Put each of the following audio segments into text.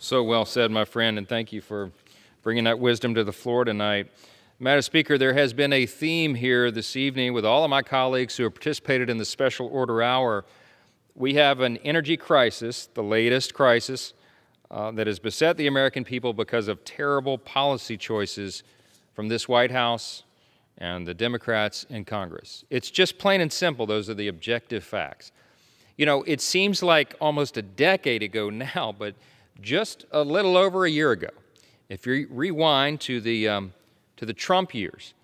So well said, my friend, and thank you for bringing that wisdom to the floor tonight. Madam Speaker, there has been a theme here this evening with all of my colleagues who have participated in the special order hour. We have an energy crisis, the latest crisis, that has beset the American people because of terrible policy choices from this White House and the Democrats in Congress. It's just plain and simple. Those are the objective facts. You know, it seems like almost a decade ago now, but just a little over a year ago, if you rewind to the Trump years,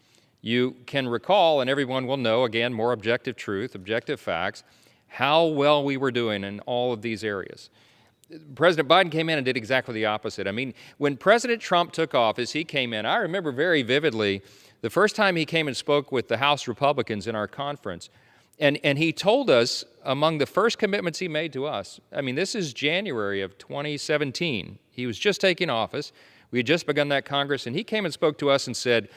you can recall, and everyone will know, again, more objective truth, objective facts, how well we were doing in all of these areas. President Biden came in and did exactly the opposite. I mean, when President Trump took office, he came in, I remember very vividly, the first time he came and spoke with the House Republicans in our conference, and he told us, among the first commitments he made to us, I mean, this is January of 2017. He was just taking office. We had just begun that Congress, and he came and spoke to us and said,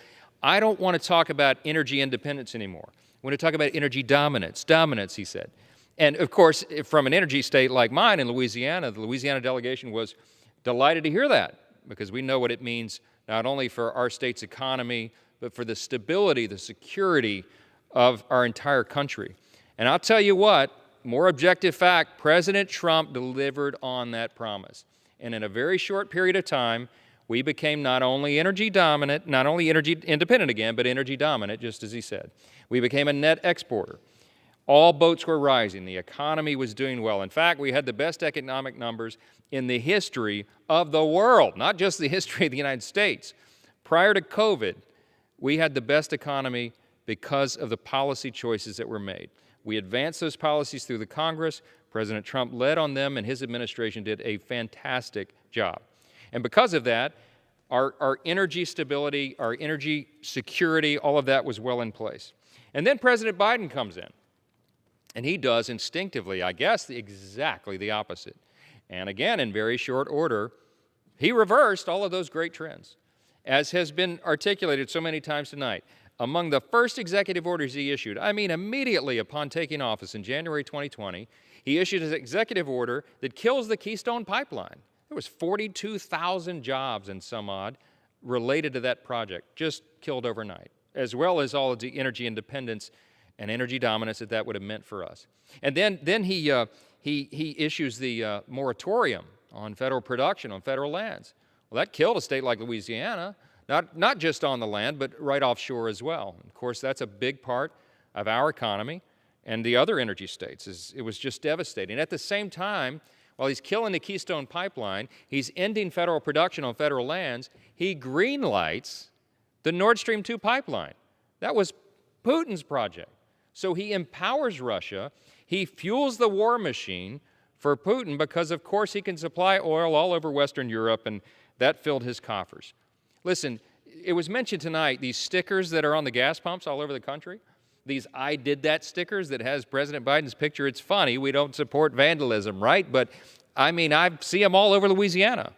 I don't want to talk about energy independence anymore. I want to talk about energy dominance. Dominance, he said. And, of course, from an energy state like mine in Louisiana, the Louisiana delegation was delighted to hear that because we know what it means not only for our state's economy, but for the stability, the security of our entire country. And I'll tell you what, more objective fact, President Trump delivered on that promise. And in a very short period of time, we became not only energy dominant, not only energy independent again, but energy dominant, just as he said. We became a net exporter. All boats were rising. The economy was doing well. In fact, we had the best economic numbers in the history of the world, not just the history of the United States. Prior to COVID, we had the best economy because of the policy choices that were made. We advanced those policies through the Congress. President Trump led on them, and his administration did a fantastic job. And because of that, our energy stability, our energy security, all of that was well in place. And then President Biden comes in, and he does instinctively, I guess, exactly the opposite. And again, in very short order, he reversed all of those great trends. As has been articulated so many times tonight, among the first executive orders he issued, I mean immediately upon taking office in January 2020, he issued an executive order that kills the Keystone Pipeline. There was 42,000 jobs and some odd related to that project, just killed overnight, as well as all of the energy independence and energy dominance that would have meant for us. And then he issues the moratorium on federal production on federal lands. Well, that killed a state like Louisiana, not just on the land, but right offshore as well. Of course, that's a big part of our economy and the other energy states. It was just devastating. At the same time, while he's killing the Keystone Pipeline, he's ending federal production on federal lands, he greenlights the Nord Stream 2 pipeline. That was Putin's project. So he empowers Russia. He fuels the war machine for Putin because, of course, he can supply oil all over Western Europe, and that filled his coffers. Listen, it was mentioned tonight, these stickers that are on the gas pumps all over the country, these I did that stickers that has President Biden's picture. It's funny, we don't support vandalism, right? But, I mean, I see them all over Louisiana.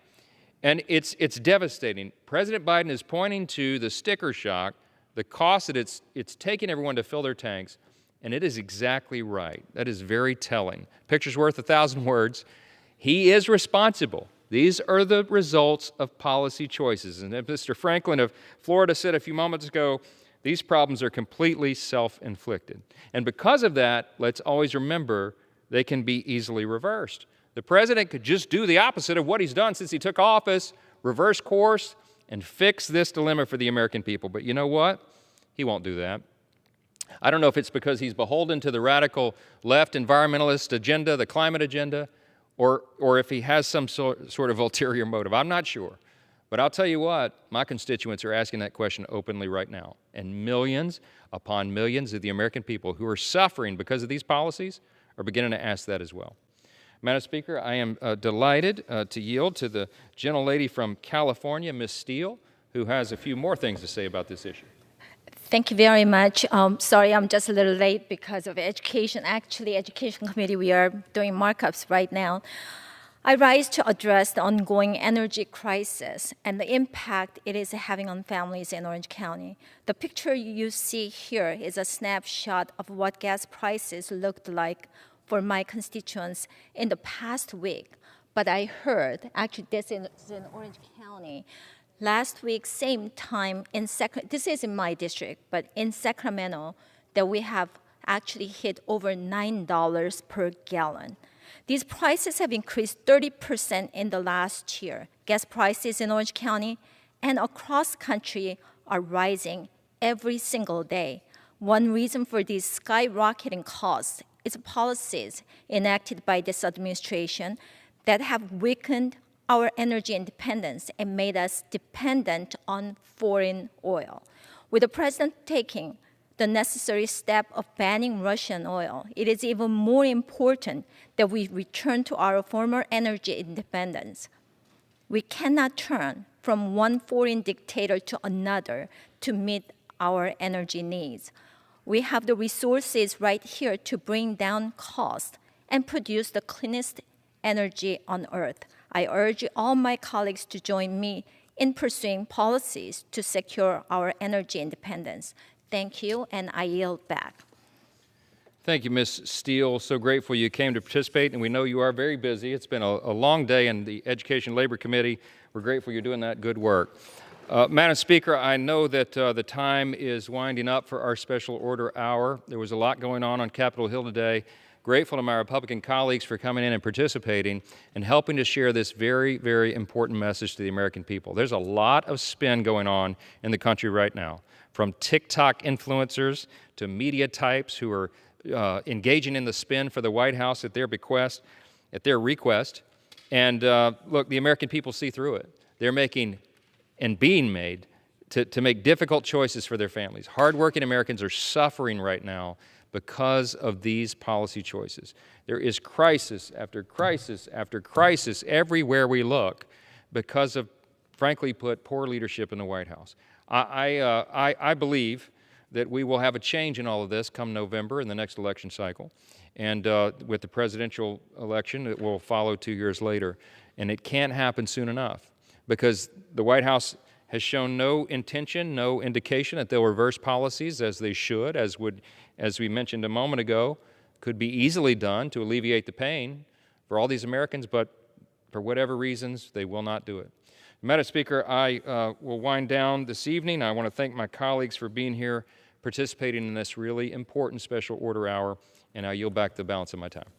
And it's devastating. President Biden is pointing to the sticker shock, the cost that it's taking everyone to fill their tanks, and it is exactly right. That is very telling. Picture's worth 1,000 words. He is responsible. These are the results of policy choices. And as Mr. Franklin of Florida said a few moments ago, these problems are completely self-inflicted. And because of that, let's always remember they can be easily reversed. The president could just do the opposite of what he's done since he took office, reverse course, and fix this dilemma for the American people. But you know what? He won't do that. I don't know if it's because he's beholden to the radical left environmentalist agenda, the climate agenda, or if he has some sort of ulterior motive. I'm not sure. But I'll tell you what, my constituents are asking that question openly right now. And millions upon millions of the American people who are suffering because of these policies are beginning to ask that as well. Madam Speaker, I am delighted to yield to the gentlelady from California, Ms. Steele, who has a few more things to say about this issue. Thank you very much. Sorry, I'm just a little late because of education. Actually, Education Committee, we are doing markups right now. I rise to address the ongoing energy crisis and the impact it is having on families in Orange County. The picture you see here is a snapshot of what gas prices looked like for my constituents in the past week. But I heard, actually this is in Orange County, last week, same time in this is in my district, but in Sacramento, that we have actually hit over $9 per gallon. These prices have increased 30% in the last year. Gas prices in Orange County and across country are rising every single day. One reason for these skyrocketing costs is policies enacted by this administration that have weakened our energy independence and made us dependent on foreign oil. With the president taking the necessary step of banning Russian oil, it is even more important that we return to our former energy independence. We cannot turn from one foreign dictator to another to meet our energy needs. We have the resources right here to bring down costs and produce the cleanest energy on earth. I urge all my colleagues to join me in pursuing policies to secure our energy independence. Thank you, and I yield back. Thank you, Ms. Steele. So grateful you came to participate, and we know you are very busy. It's been a long day in the Education and Labor Committee. We're grateful you're doing that good work. Madam Speaker, I know that the time is winding up for our special order hour. There was a lot going on Capitol Hill today. Grateful to my Republican colleagues for coming in and participating and helping to share this very, very important message to the American people. There's a lot of spin going on in the country right now, from TikTok influencers to media types who are engaging in the spin for the White House at their request. And look, the American people see through it. They're making and being made to make difficult choices for their families. Hardworking Americans are suffering right now because of these policy choices. There is crisis after crisis after crisis everywhere we look because of, frankly put, poor leadership in the White House. I believe that we will have a change in all of this come November in the next election cycle, and with the presidential election it will follow 2 years later. And it can't happen soon enough because the White House has shown no intention, no indication that they'll reverse policies as they should, as we mentioned a moment ago, could be easily done to alleviate the pain for all these Americans, but for whatever reasons, they will not do it. Madam Speaker, I will wind down this evening. I want to thank my colleagues for being here, participating in this really important special order hour, and I yield back the balance of my time.